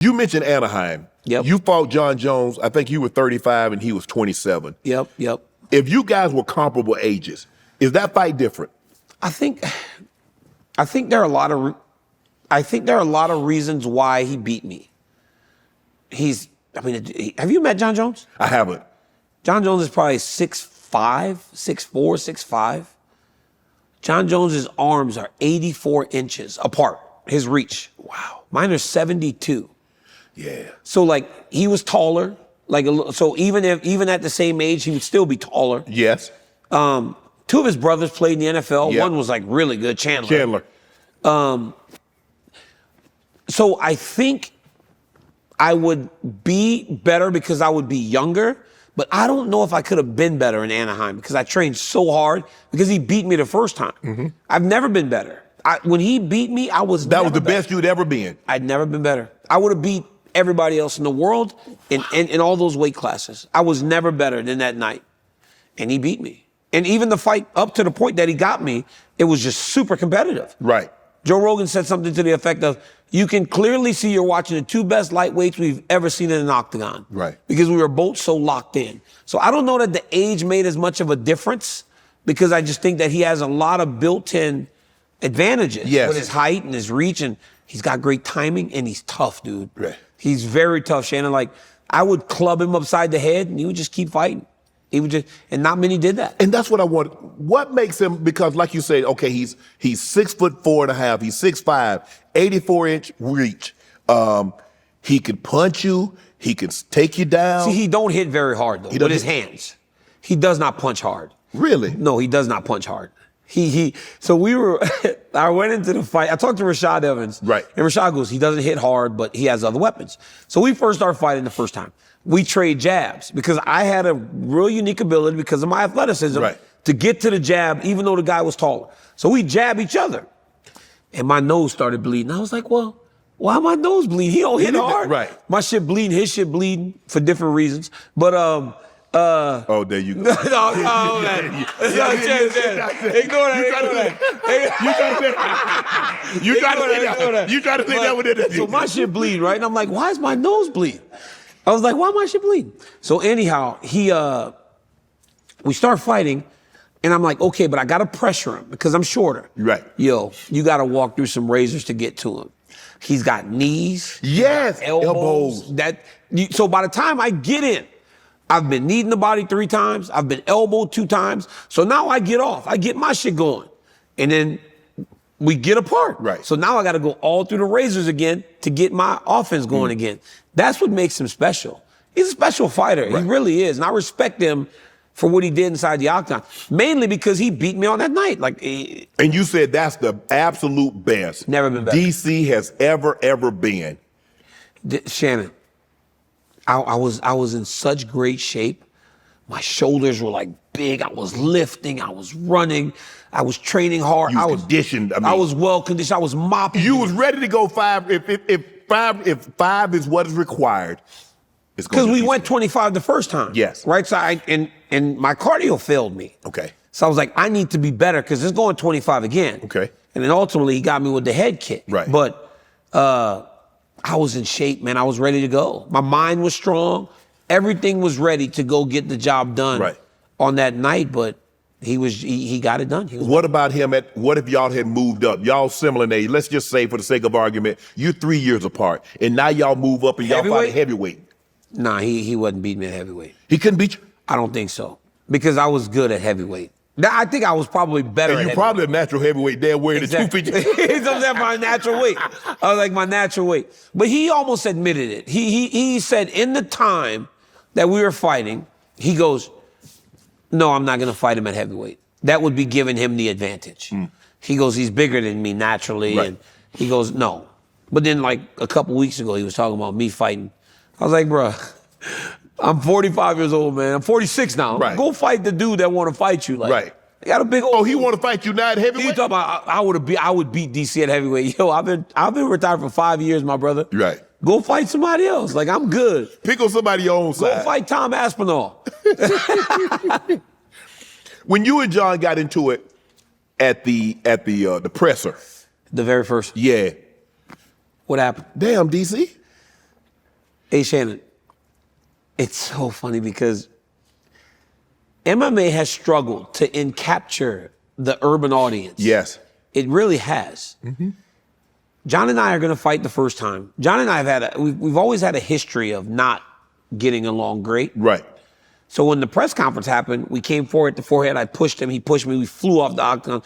You mentioned Anaheim. Yep. You fought Jon Jones. I think you were 35 and he was 27. Yep. If you guys were comparable ages, is that fight different? I think there are a lot of reasons why he beat me. Have you met Jon Jones? I haven't. Jon Jones is probably 6'5", 6'4", 6'5". Jon Jones's arms are 84 inches apart, his reach. Wow. Mine are 72. Yeah. So like he was taller, so even at the same age, he would still be taller. Yes. Two of his brothers played in the NFL. Yep. One was like really good, Chandler. So I think I would be better because I would be younger, but I don't know if I could have been better in Anaheim because I trained so hard because he beat me the first time. Mm-hmm. I've never been better. When he beat me, That was the best you'd ever been. I'd never been better. I would have beat everybody else in the world in all those weight classes. I was never better than that night. And he beat me. And even the fight up to the point that he got me, it was just super competitive. Right. Joe Rogan said something to the effect of, you can clearly see you're watching the two best lightweights we've ever seen in an octagon. Right. Because we were both so locked in. So I don't know that the age made as much of a difference because I just think that he has a lot of built-in advantages with his height and his reach, and he's got great timing, and he's tough, dude. Right. He's very tough, Shannon. Like, I would club him upside the head, and he would just keep fighting. He would just, and not many did that. And that's what I want. What makes him, because like you said, okay, he's 6'4.5", he's 6'5", 84-inch reach. He can punch you, he can take you down. See, he don't hit very hard, though, with his hands. He does not punch hard. Really? No, he does not punch hard. So I went into the fight. I talked to Rashad Evans. Right. And Rashad goes, he doesn't hit hard, but he has other weapons. So we first started fighting the first time. We trade jabs because I had a real unique ability because of my athleticism to get to the jab, even though the guy was taller. So we jab each other. And my nose started bleeding. I was like, well, why my nose bleed? He don't hit hard. Right. My shit bleeding, his shit bleeding for different reasons. But oh, there you go. No, man. Ignore that. You try to say that with it. So my shit bleed, right? And I'm like, why is my nose bleeding? I was like, why my shit bleeding? So anyhow, we start fighting, and I'm like, okay, but I gotta pressure him because I'm shorter. Right. Yo, you gotta walk through some razors to get to him. He's got knees. Yes. Elbows. So by the time I get in, I've been kneed in the body 3 times. I've been elbowed 2 times. So now I get off. I get my shit going. And then we get apart. Right. So now I got to go all through the razors again to get my offense going again. That's what makes him special. He's a special fighter. Right. He really is. And I respect him for what he did inside the octagon, mainly because he beat me on that night. And you said that's the absolute best. Never been better. DC has ever been. Shannon, I was in such great shape. My shoulders were like big. I was lifting. I was running. I was training hard. I was conditioned. I was well conditioned. I was mopping. You was ready to go 5. If 5 is what is required, it's going. Because we went 25 the first time. Yes. Right. So and my cardio failed me. Okay. So I was like, I need to be better because it's going 25 again. Okay. And then ultimately he got me with the head kick. Right. But I was in shape, man. I was ready to go. My mind was strong. Everything was ready to go get the job done on that night, but he got it done. What about him what if y'all had moved up? Y'all similar in age. Let's just say for the sake of argument, you're 3 years apart, and now y'all move up and y'all fight at heavyweight. Nah, he wasn't beating me at heavyweight. He couldn't beat you? I don't think so. Because I was good at heavyweight. I think I was probably better at you're probably a natural heavyweight there wearing the 250. He's up my natural weight. I was like my natural weight. But he almost admitted it. He said in the time that we were fighting, he goes, no, I'm not going to fight him at heavyweight. That would be giving him the advantage. He goes, he's bigger than me naturally. Right. And he goes, no. But then like a couple weeks ago, he was talking about me fighting. I was like, bruh, I'm 45 years old, man. I'm 46 now. Right. Go fight the dude that want to fight you. Like, right. They got a big old. Oh, he want to fight you now at heavyweight? He talking about I would beat DC at heavyweight. Yo, I've been retired for 5 years, my brother. Right. Go fight somebody else. Like, I'm good. Pick on somebody your own side. Go fight Tom Aspinall. When you and Jon got into it at the presser. The very first. Yeah. What happened? Damn, DC. Hey, Shannon, it's so funny because MMA has struggled to capture the urban audience. Yes. It really has. John and I are going to fight the first time. John and I have we've always had a history of not getting along great. Right. So when the press conference happened, we came forward to forehead. I pushed him. He pushed me. We flew off the octagon.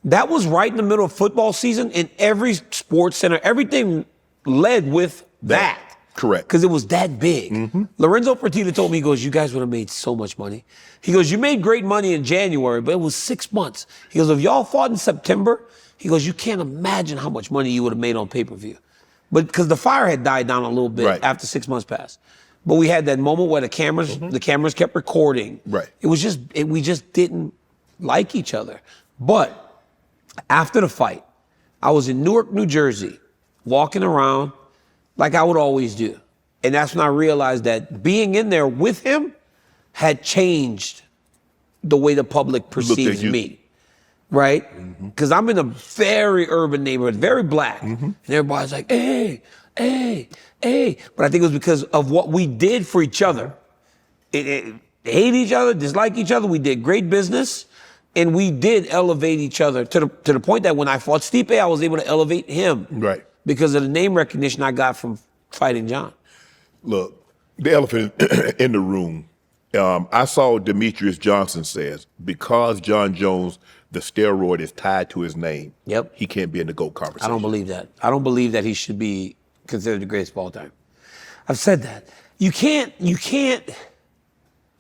That was right in the middle of football season, and every sports center, everything led with that. Correct. Because it was that big. Lorenzo Fertitta told me, he goes, you guys would have made so much money. He goes, you made great money in January, but it was 6 months. He goes, if y'all fought in September, he goes, you can't imagine how much money you would have made on pay-per-view. But because the fire had died down a little bit after 6 months passed. But we had that moment where the cameras kept recording. Right. It was just, we just didn't like each other. But after the fight, I was in Newark, New Jersey, walking around like I would always do. And that's when I realized that being in there with him had changed the way the public perceives me. Right? Because I'm in a very urban neighborhood, very black. And everybody's like, hey, hey, hey. But I think it was because of what we did for each other. Hate each other, dislike each other. We did great business. And we did elevate each other to the point that when I fought Stipe, I was able to elevate him. Right. Because of the name recognition I got from fighting John. Look, the elephant in the room. I saw Demetrius Johnson says, because Jon Jones, the steroid is tied to his name, he can't be in the GOAT conversation. I don't believe that. I don't believe that he should be considered the greatest of all time. I've said that. You can't,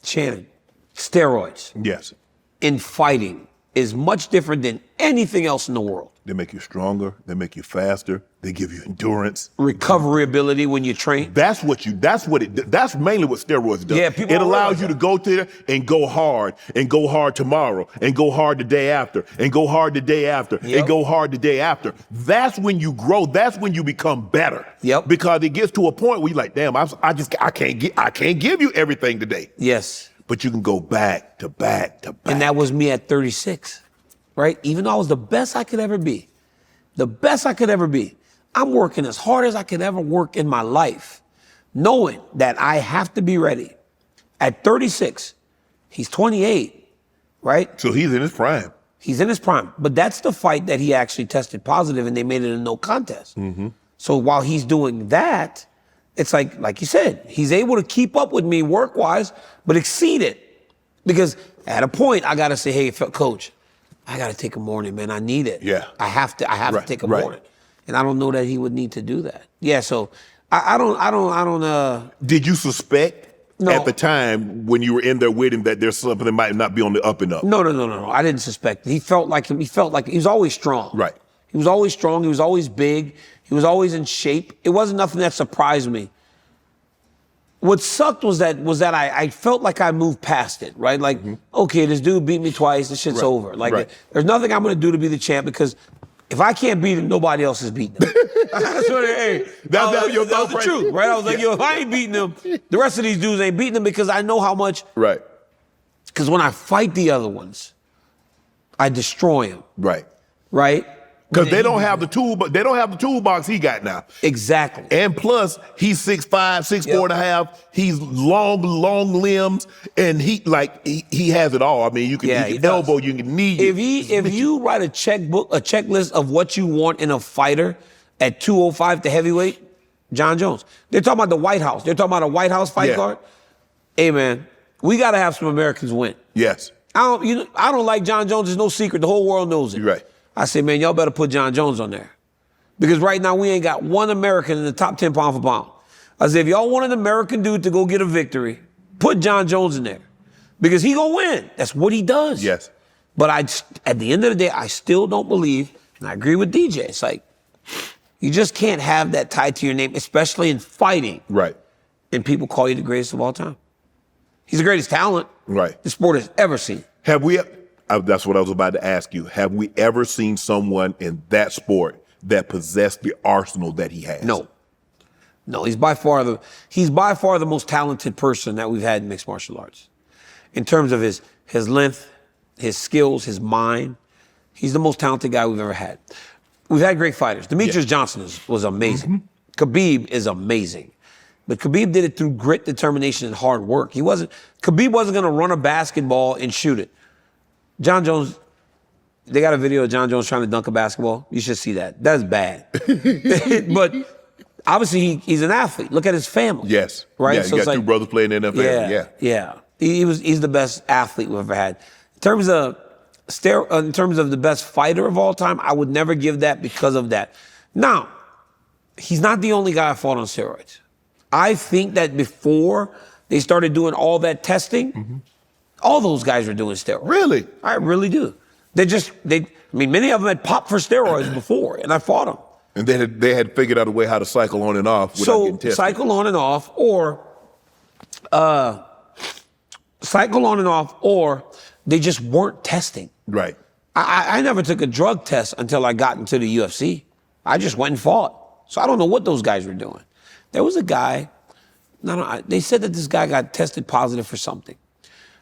Shannon, steroids. Yes. In fighting is much different than anything else in the world. They make you stronger. They make you faster. They give you endurance, recovery ability when you train. That's mainly what steroids do. Yeah, people it allows you to go there and go hard tomorrow and go hard the day after and go hard the day after and go hard the day after. That's when you grow. That's when you become better. Because it gets to a point where you're like, damn, I can't give you everything today. Yes. But you can go back to back to back. And that was me at 36, right? Even though I was the best I could ever be, I'm working as hard as I could ever work in my life, knowing that I have to be ready. At 36, he's 28, right? So he's in his prime. He's in his prime. But that's the fight that he actually tested positive and they made it a no contest. So while he's doing that, it's like you said, he's able to keep up with me work-wise, but exceed it. Because at a point, I got to say, hey, coach, I got to take a morning, man. I need it. Yeah. I have to take a morning. And I don't know that he would need to do that. Yeah, so I don't. Did you suspect at the time when you were in there with him that there's something that might not be on the up and up? No. I didn't suspect. He felt like he was always strong. Right. He was always strong. He was always big. He was always in shape. It wasn't nothing that surprised me. What sucked was that I felt like I moved past it, right? Like, okay, this dude beat me twice. This shit's over. Like, there's nothing I'm going to do to be the champ because if I can't beat him, nobody else is beating him. That's what that's the truth, right? I was like, yo, if I ain't beating him, the rest of these dudes ain't beating him because I know how much. Right. Because when I fight the other ones, I destroy them. Right. Right? Because they don't have the toolbox he got now. Exactly. And plus, he's 6'5", 6'4" and a half. He's long limbs, and he has it all. I mean, you can elbow, you can knee. If you write a checklist of what you want in a fighter at 205 to heavyweight, Jon Jones. They're talking about the White House. They're talking about a White House fight card. Hey man, we got to have some Americans win. Yes. I don't like Jon Jones. There's no secret. The whole world knows it. You're right. I say, man, y'all better put Jon Jones on there. Because right now we ain't got one American in the top 10 pound for pound. I say, if y'all want an American dude to go get a victory, put Jon Jones in there. Because he gonna win. That's what he does. Yes. But at the end of the day, I still don't believe, and I agree with DJ, it's like, you just can't have that tied to your name, especially in fighting. Right. And people call you the greatest of all time. He's the greatest talent the sport has ever seen. Have we... That's what I was about to ask you. Have we ever seen someone in that sport that possessed the arsenal that he has? No, he's by far the most talented person that we've had in mixed martial arts. In terms of his length, his skills, his mind, he's the most talented guy we've ever had. We've had great fighters. Demetrius Johnson was amazing. Khabib is amazing. But Khabib did it through grit, determination, and hard work. Khabib wasn't going to run a basketball and shoot it. Jon Jones, they got a video of Jon Jones trying to dunk a basketball. You should see that. That's bad. But obviously he's an athlete. Look at his family. Yes. Right? Yeah, So you it's got two brothers playing in the NFL. Yeah. He's the best athlete we've ever had. In terms of the best fighter of all time, I would never give that because of that. Now, he's not the only guy I fought on steroids. I think that before they started doing all that testing, all those guys were doing steroids. Really? I really do. Many of them had popped for steroids before, and I fought them. And they had figured out a way how to cycle on and off without getting tested. Cycle on and off, or they just weren't testing. Right. I never took a drug test until I got into the UFC. I just went and fought. So I don't know what those guys were doing. There was a guy, they said that this guy got tested positive for something.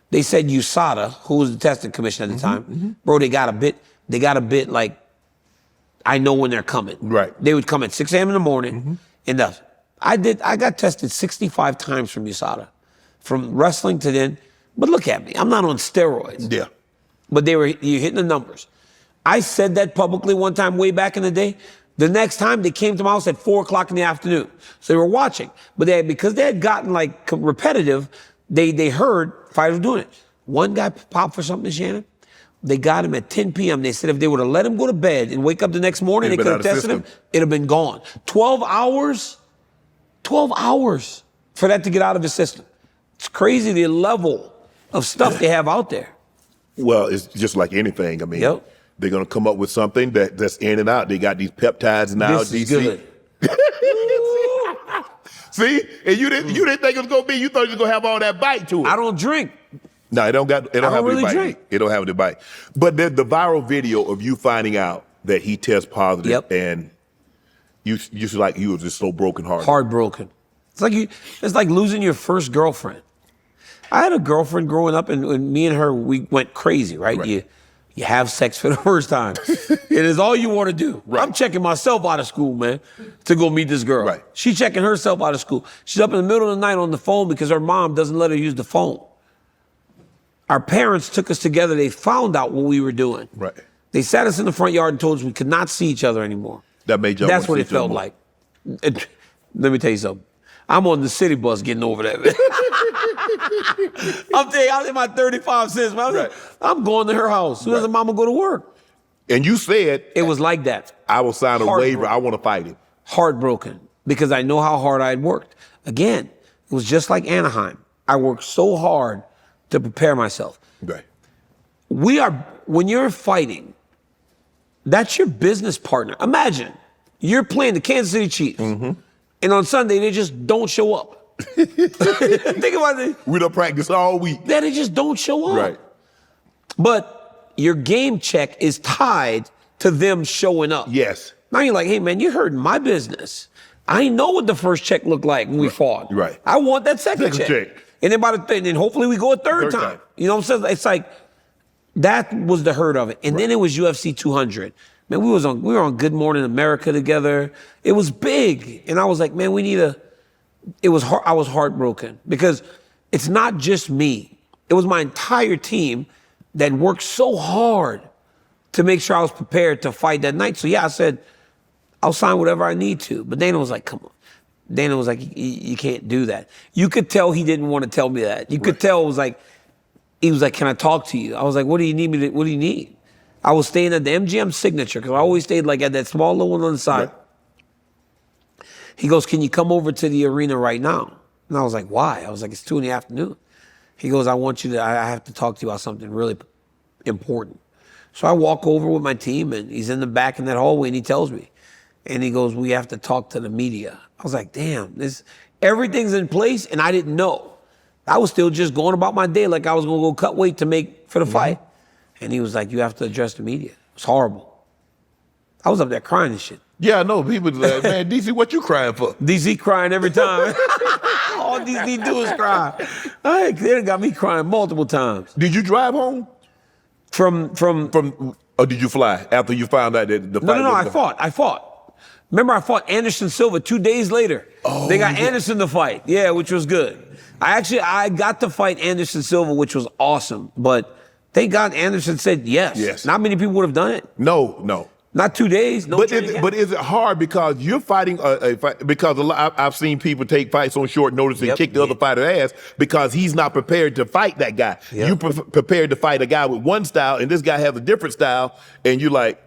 They said USADA, who was the testing commission at the time, bro, they got a bit like, I know when they're coming. Right. They would come at 6 a.m. in the morning, and I got tested 65 times from USADA, from wrestling to then. But look at me, I'm not on steroids. Yeah. But you're hitting the numbers. I said that publicly one time way back in the day. The next time they came to my house at 4 o'clock in the afternoon. So they were watching. But because they had gotten like repetitive, they heard fighters doing it. One guy popped for something, Shannon. They got him at 10 p.m. They said if they would have let him go to bed and wake up the next morning, they could have tested him, it'd have been gone. 12 hours for that to get out of his system. It's crazy the level of stuff they have out there. Well, it's just like anything. I mean, they're going to come up with something that's in and out. They got these peptides now. This is good. See? And you didn't think it was going to be. You thought it was going to have all that bite to it. I don't drink. No, it don't have really the bite. drink. It don't have the bite. But the viral video of you finding out that he tests positive and you were just so brokenhearted. Heartbroken. It's like losing your first girlfriend. I had a girlfriend growing up, and me and her, we went crazy, right? You have sex for the first time. It is all you want to do. Right. I'm checking myself out of school, man, to go meet this girl. Right. She's checking herself out of school. She's up in the middle of the night on the phone because her mom doesn't let her use the phone. Our parents took us together. They found out what we were doing. Right. They sat us in the front yard and told us we could not see each other anymore. That's what it felt like. Let me tell you something. I'm on the city bus getting over that, man. I'm telling you, I was in my 35 cents, man. I'm going to her house. Soon as her mama go to work. And you said it was like that. I will sign a waiver. I want to fight him. Heartbroken because I know how hard I had worked. Again, it was just like Anaheim. I worked so hard to prepare myself. Right. When you're fighting, that's your business partner. Imagine you're playing the Kansas City Chiefs. And on Sunday, they just don't show up. Think about it. We don't practice all week. They just don't show up. Right. But your game check is tied to them showing up. Yes. Now you're like, hey, man, you're hurting my business. I know what the first check looked like when we fought. Right. I want that second check. And then hopefully we go a third time. You know what I'm saying? It's like, that was the hurt of it. And then it was UFC 200. Man, we were on Good Morning America together. It was big. And I was like, man, I was heartbroken because it's not just me. It was my entire team that worked so hard to make sure I was prepared to fight that night. So yeah, I said, I'll sign whatever I need to. But Dana was like, come on. Dana was like, you can't do that. You could tell he didn't want to tell me that. You could tell he was like, can I talk to you? I was like, what do you need? I was staying at the MGM Signature because I always stayed like at that small little one on the side. Right. He goes, can you come over to the arena right now? And I was like, why? I was like, it's 2 p.m. He goes, I have to talk to you about something really important. So I walk over with my team and he's in the back in that hallway and he tells me. And he goes, we have to talk to the media. I was like, damn, everything's in place and I didn't know. I was still just going about my day like I was going to go cut weight to make for the fight. And he was like, you have to address the media. It was horrible. I was up there crying and shit. Yeah, I know. People like, man, DC, what you crying for? DC crying every time. All DC do is cry. They got me crying multiple times. Did you drive home? From or did you fly after you found out that the fight? No, I fought. Remember, I fought Anderson Silva 2 days later. Oh, they got Anderson to fight. Yeah, which was good. I got to fight Anderson Silva, which was awesome. But thank God Anderson said yes. Yes. Not many people would have done it. No. Not 2 days. No. But is it hard because you're fighting a fight? Because I've seen people take fights on short notice and kick the other fighter's ass because he's not prepared to fight that guy. Yep. You prepared to fight a guy with one style, and this guy has a different style, and you're like,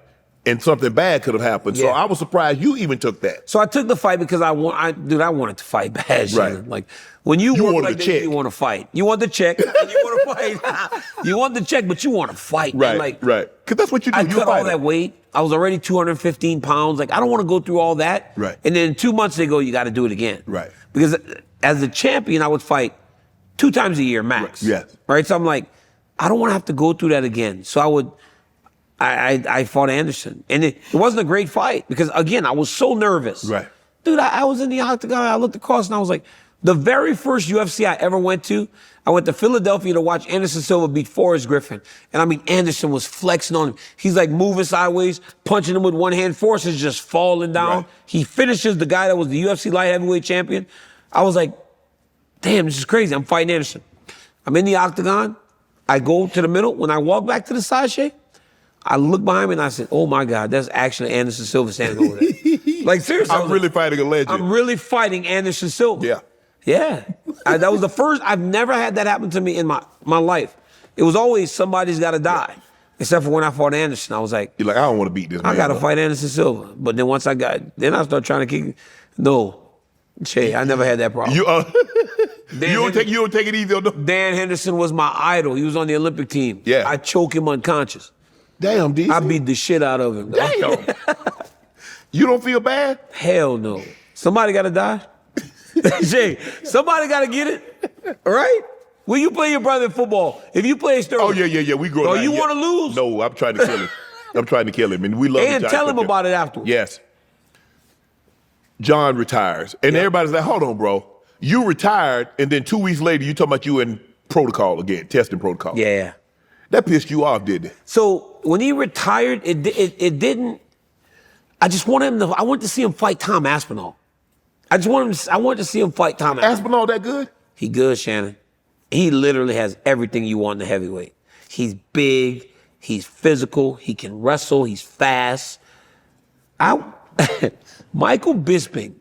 and something bad could have happened. So I was surprised you even took that. So I took the fight because I wanted to fight bad. Shannon. Right. Like when you work like check. You want to fight. You want the check. And you want to fight. You want the check, but you want to fight. Right. And like, right. Because that's what you do. I cut all that weight. I was already 215 pounds. Like I don't want to go through all that. Right. And then in 2 months they go, you got to do it again. Right. Because as a champion, I would fight 2 times a year max. Right. Yes. Right. So I'm like, I don't want to have to go through that again. So I fought Anderson. And it wasn't a great fight because, again, I was so nervous. Right. Dude, I was in the octagon. I looked across and I was like, the very first UFC I ever went to, I went to Philadelphia to watch Anderson Silva beat Forrest Griffin. And I mean, Anderson was flexing on him. He's like moving sideways, punching him with one hand. Forrest is just falling down. Right. He finishes the guy that was the UFC light heavyweight champion. I was like, damn, this is crazy. I'm fighting Anderson. I'm in the octagon. I go to the middle. When I walk back to the side, Shay, I look behind me and I said, oh my God, that's actually Anderson Silva standing over there. Like seriously. I'm really fighting a legend. I'm really fighting Anderson Silva. Yeah. Yeah. That was the first, I've never had that happen to me in my life. It was always somebody's got to die. Except for when I fought Anderson, I was like, you're like, I don't want to beat this man. I got to fight Anderson Silva. But then once then I started trying to kick. No. Shay, I never had that problem. You don't take it easy on them. Dan Henderson was my idol. He was on the Olympic team. Yeah. I choke him unconscious. Damn, DC. I beat the shit out of him. Damn. You don't feel bad? Hell no. Somebody got to die. Jay, somebody got to get it. All right? When you play your brother in football, if you play Steroids. Oh, yeah. We grow up. Oh, you want to lose? No, I'm trying to kill him. I'm trying to kill him. And we love And tell him about it afterwards. Yes. John retires. And everybody's like, hold on, bro. You retired, and then 2 weeks later, you talking about you in protocol again, testing protocol. Yeah. That pissed you off, didn't it? So when he retired, it didn't. I just wanted I wanted to see him fight Tom Aspinall. I wanted to see him fight Tom Aspinall. Aspinall that good? He good, Shannon. He literally has everything you want in the heavyweight. He's big. He's physical. He can wrestle. He's fast. Michael Bisping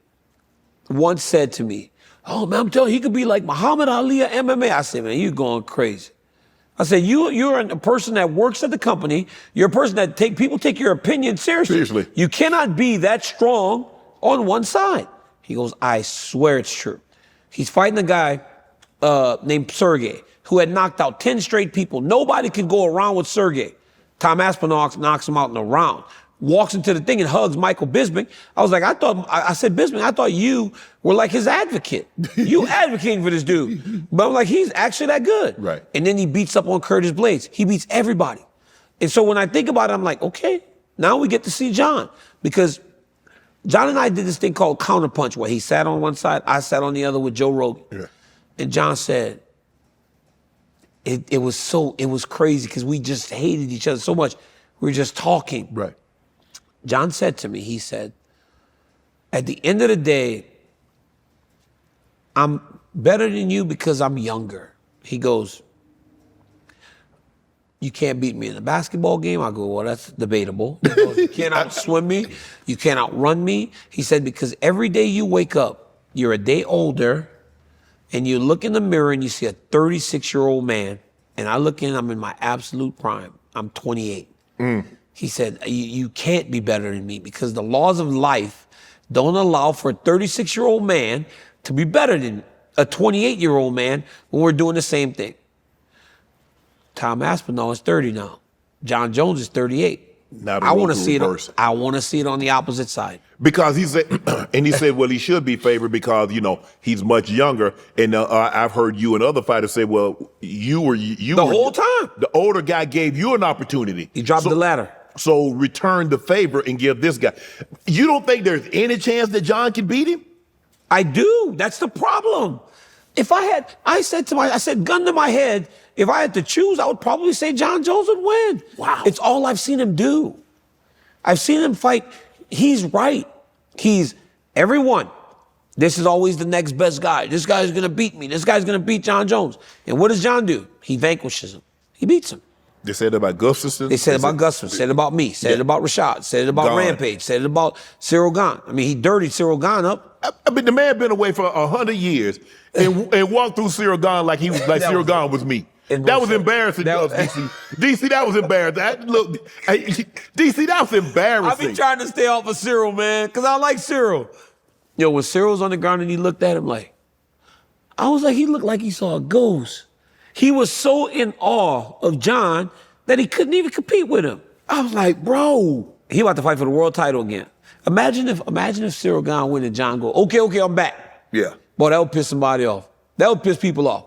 once said to me, oh, man, I'm telling you, he could be like Muhammad Ali of MMA. I said, man, you're going crazy. I said, you're a person that works at the company. You're a person that people take your opinion seriously. Seriously. You cannot be that strong on one side. He goes, I swear it's true. He's fighting a guy named Sergey who had knocked out 10 straight people. Nobody could go around with Sergey. Tom Aspinall knocks him out in a round. Walks into the thing and hugs Michael Bisping. I was like, I said, Bisping, I thought you were like his advocate. You advocating for this dude. But I'm like, he's actually that good. Right. And then he beats up on Curtis Blades. He beats everybody. And so when I think about it, I'm like, okay, now we get to see John. Because John and I did this thing called counterpunch, where he sat on one side, I sat on the other with Joe Rogan. Yeah. And John said, it was crazy because we just hated each other so much. We were just talking. Right. John said to me, he said, at the end of the day, I'm better than you because I'm younger. He goes, you can't beat me in a basketball game. I go, well, that's debatable. He goes, you can't outswim me. You can't outrun me. He said, because every day you wake up, you're a day older, and you look in the mirror and you see a 36-year-old man, and I look in, I'm in my absolute prime. I'm 28. He said, you can't be better than me because the laws of life don't allow for a 36-year-old man to be better than a 28-year-old man when we're doing the same thing. Tom Aspinall is 30 now. Jon Jones is 38. I want to see it. I want to see it on the opposite side. Because he said, and he said, well, he should be favored because he's much younger. And I've heard you and other fighters say, well, you were whole time. The older guy gave you an opportunity. He dropped the ladder. So return the favor and give this guy. You don't think there's any chance that John can beat him? I do. That's the problem. I said, gun to my head, if I had to choose, I would probably say Jon Jones would win. Wow. It's all I've seen him do. I've seen him fight. He's right. everyone. This is always the next best guy. This guy's going to beat me. This guy's going to beat Jon Jones. And what does Jon do? He vanquishes him. He beats him. They said it about Gustafson. They said it about Gustafson. Said it about me. Said it about Rashad. Said it about Gone. Rampage. Said it about Cyril Gane. I mean, he dirtied Cyril Gane up. I mean, the man been away for 100 years and walked through Cyril Gane like he was like Cyril Gane was me. That was embarrassing, DC. DC, that was embarrassing. DC, that was embarrassing. I be trying to stay off of Cyril, man, because I like Cyril. Yo, when Cyril's on the ground and he looked at him like, I was like, he looked like he saw a ghost. He was so in awe of Jon that he couldn't even compete with him. I was like, bro, he about to fight for the world title again. Imagine if Cyril Gane win and Jon go, okay, I'm back. Yeah. Boy, that would piss somebody off. That would piss people off.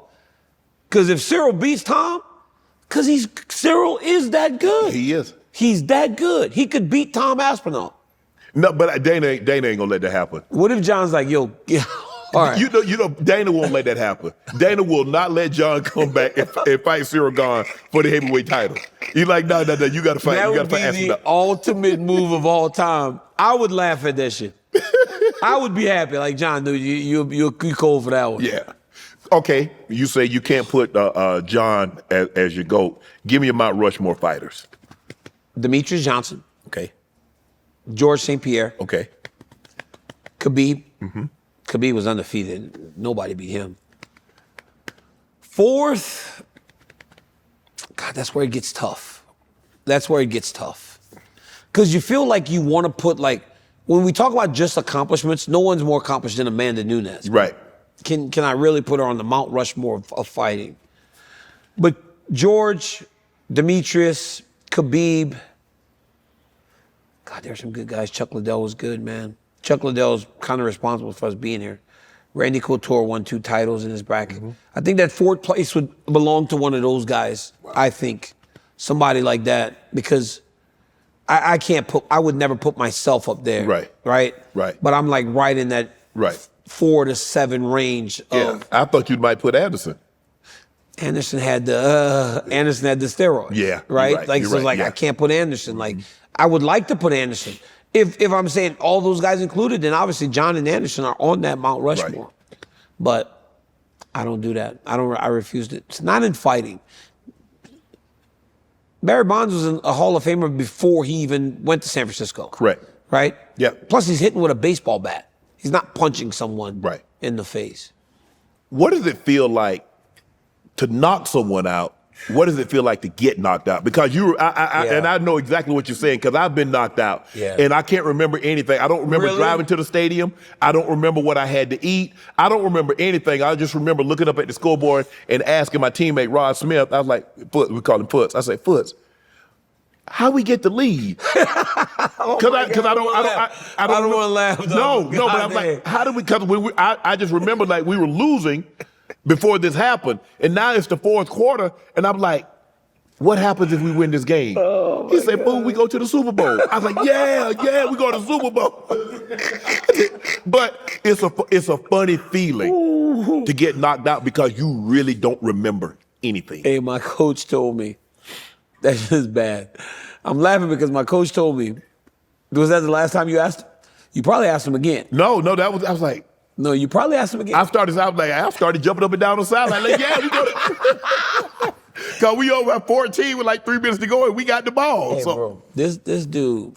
Because if Cyril beats Tom, Cyril is that good. He is. He's that good. He could beat Tom Aspinall. No, but Dana ain't gonna let that happen. What if Jon's like, yo, yeah, all right. You know, Dana won't let that happen. Dana will not let Jon come back and fight Cyril Gane for the heavyweight title. He's like, no, you gotta fight. That You would gotta fight be the Aspinall. ultimate move of all time. I would laugh at that shit. I would be happy. Like, Jon, dude, you're cold for that one. Yeah. Okay, you say you can't put Jon as your GOAT. Give me your Mount Rushmore fighters. Demetrius Johnson. Okay. George St. Pierre. Okay. Khabib. Mm-hmm. Khabib was undefeated. Nobody beat him. Fourth, God, that's where it gets tough. That's where it gets tough. Because you feel like you want to put, like, when we talk about just accomplishments, no one's more accomplished than Amanda Nunes. Right. Can I really put her on the Mount Rushmore of fighting? But George, Demetrius, Khabib, God, there's some good guys. Chuck Liddell was good, man. Chuck Liddell's kind of responsible for us being here. Randy Couture won 2 titles in his bracket. Mm-hmm. I think that 4th place would belong to one of those guys. Wow. I think somebody like that, because I would never put myself up there. Right. Right. But I'm like right in that 4 to 7 range. Yeah. I thought you might put Anderson. Anderson had the steroids. Yeah. Right. Like, so I can't put Anderson. Like, I would like to put Anderson. If I'm saying all those guys included, then obviously Jon and Anderson are on that Mount Rushmore. Right. But I don't do that. I refuse it. It's not in fighting. Barry Bonds was a Hall of Famer before he even went to San Francisco. Correct. Right? Yeah. Plus he's hitting with a baseball bat. He's not punching someone in the face. What does it feel like to knock someone out? What does it feel like to get knocked out? Because and I know exactly what you're saying, because I've been knocked out and I can't remember anything. I don't remember driving to the stadium. I don't remember what I had to eat. I don't remember anything. I just remember looking up at the scoreboard and asking my teammate Rod Smith. I was like, we call him Foots. I said, Foots, how we get the lead? Because I don't want to laugh. No, but I'm like, how do we? Because I just remember like we were losing before this happened, and now it's the 4th quarter, and I'm like, what happens if we win this game? Oh, he said, boom, we go to the Super Bowl. I was like, yeah, we go to the Super Bowl. But it's a funny feeling to get knocked out because you really don't remember anything. Hey, my coach told me, that's just bad. I'm laughing because my coach told me, was that the last time you asked him? You probably asked him again. No, I was like, no, you probably asked him again. I started jumping up and down on the sideline. Like, yeah, we go to, because we over at 14 with like 3 minutes to go and we got the ball. Hey, bro, this dude,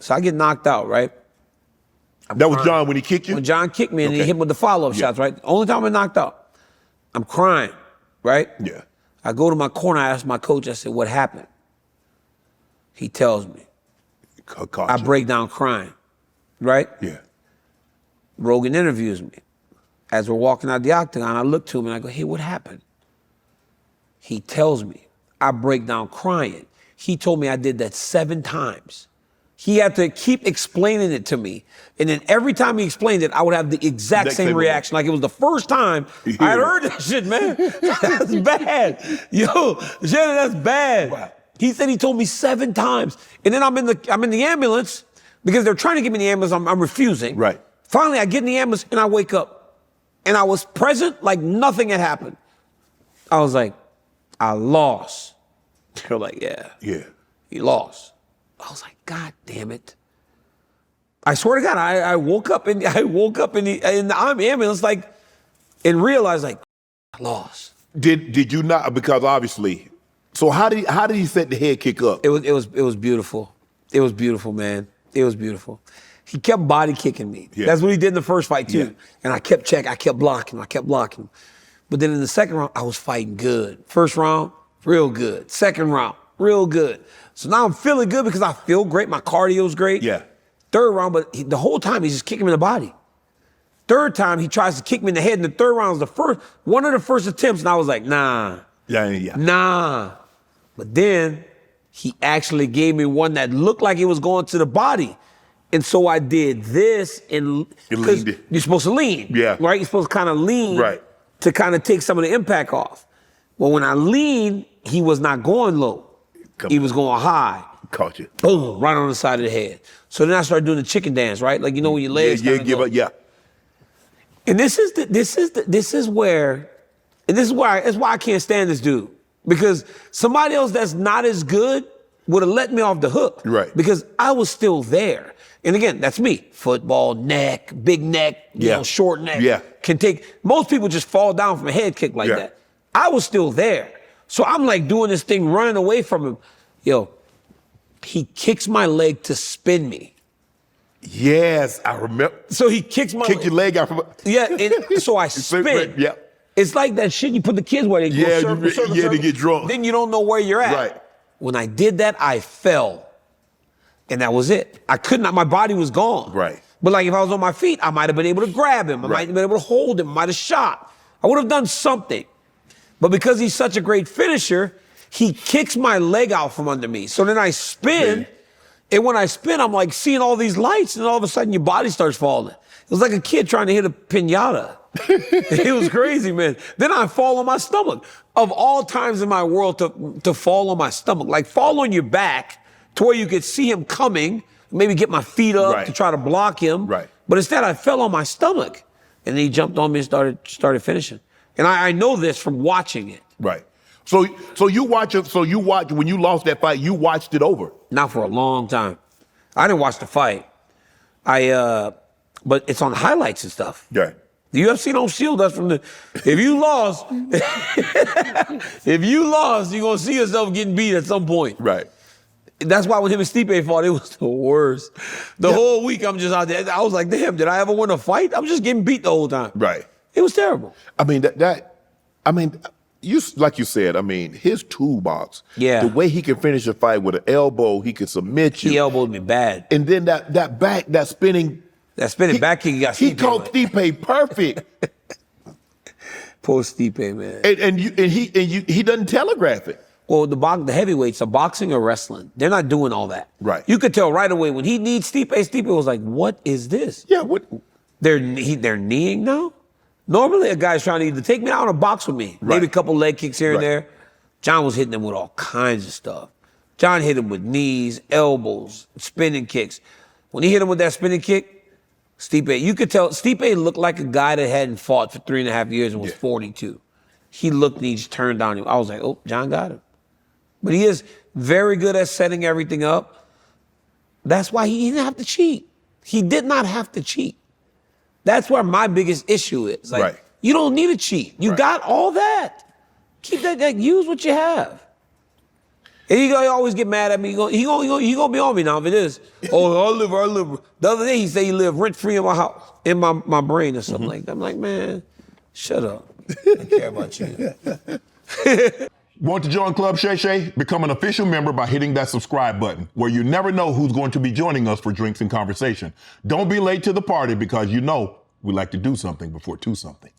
so I get knocked out, right? That was Jon when he kicked you? When Jon kicked me and he hit me with the follow-up shots, right? Only time I knocked out. I'm crying, right? Yeah. I go to my corner, I ask my coach, I said, what happened? He tells me. I break down crying, right? Yeah. Rogan interviews me. As we're walking out the octagon, I look to him and I go, hey, what happened? He tells me. I break down crying. He told me I did that 7 times. He had to keep explaining it to me. And then every time he explained it, I would have the exact same reaction. Like it was the first time I had heard that shit, man. That's bad. Yo, Shannon, that's bad. Wow. He said he told me 7 times. And then I'm in the ambulance because they're trying to get me in the ambulance. I'm refusing. Right. Finally, I get in the ambulance and I wake up. And I was present like nothing had happened. I was like, I lost. They're like, yeah. Yeah. You lost. I was like, God damn it. I swear to God, I woke up in the Army ambulance like, and realized like, I lost. Did you not? Because obviously, so how did he set the head kick up? It was beautiful. It was beautiful, man. It was beautiful. He kept body kicking me. Yeah. That's what he did in the first fight too. Yeah. And I kept checking. I kept blocking. But then in the second round, I was fighting good. First round, real good. Second round, real good. So now I'm feeling good because I feel great. My cardio's great. Yeah. Third round, but the whole time he's just kicking me in the body. Third time he tries to kick me in the head, and the third round was one of the first attempts, and I was like, nah. Yeah. Nah. But then he actually gave me one that looked like it was going to the body. And so I did this, and you're supposed to lean. Yeah. Right? You're supposed to kind of lean to kind of take some of the impact off. Well, when I leaned, he was not going low. He was going high. Caught you. Boom, right on the side of the head. So then I started doing the chicken dance, right? Like, you know, when your legs And this is why I can't stand this dude. Because somebody else that's not as good would have let me off the hook. Right. Because I was still there. And again, that's me. Football, neck, big neck, you know, short neck. Yeah. Most people just fall down from a head kick like that. I was still there. So I'm like doing this thing, running away from him. Yo, he kicks my leg to spin me. Yes, I remember. So he kicks my your leg out from. Yeah, and so I spin. Yeah. It's like that shit you put the kids where they go circle, they get drunk. Then you don't know where you're at. Right. When I did that, I fell. And that was it. I could not, my body was gone. Right. But like if I was on my feet, I might have been able to grab him. I might have been able to hold him. I might have shot. I would have done something. But because he's such a great finisher, he kicks my leg out from under me. So then I spin. And when I spin, I'm like seeing all these lights, and all of a sudden your body starts falling. It was like a kid trying to hit a piñata. It was crazy, man. Then I fall on my stomach. Of all times in my world to fall on my stomach, like fall on your back to where you could see him coming, maybe get my feet up to try to block him. Right. But instead I fell on my stomach, and then he jumped on me and started finishing. And I know this from watching it. Right. So you watch when you lost that fight, you watched it over. Not for a long time. I didn't watch the fight. But it's on highlights and stuff. Yeah. The UFC don't shield us from the. If you lost, you're gonna see yourself getting beat at some point. Right. That's why when him and Stipe fought, it was the worst. The whole week I'm just out there. I was like, damn, did I ever win a fight? I'm just getting beat the whole time. Right. It was terrible. I mean you like you said, I mean, his toolbox. Yeah. The way he can finish a fight with an elbow, he can submit you. He elbowed me bad. And then that spinning back kick, he caught Stipe perfect. Poor Stipe, man. And he doesn't telegraph it. Well, the heavyweights are boxing or wrestling. They're not doing all that. Right. You could tell right away when he needs Stipe was like, what is this? Yeah, what? They're kneeing now? Normally a guy's trying to either take me out or box with me. Maybe a couple leg kicks here and there. Jon was hitting him with all kinds of stuff. Jon hit him with knees, elbows, spinning kicks. When he hit him with that spinning kick, Stipe, you could tell Stipe looked like a guy that hadn't fought for 3.5 years and was 42. He looked and he just turned on him. I was like, oh, Jon got him. But he is very good at setting everything up. That's why he didn't have to cheat. He did not have to cheat. That's where my biggest issue is. Like, you don't need to cheat. You got all that. Keep that, use what you have. And he always get mad at me. He gonna be on me now if it is. Oh, I live. The other day he said he lived rent-free in my house, in my brain or something like that. I'm like, man, shut up. I don't care about you. Want to join Club Shay Shay? Become an official member by hitting that subscribe button, where you never know who's going to be joining us for drinks and conversation. Don't be late to the party because you know we like to do something before two something.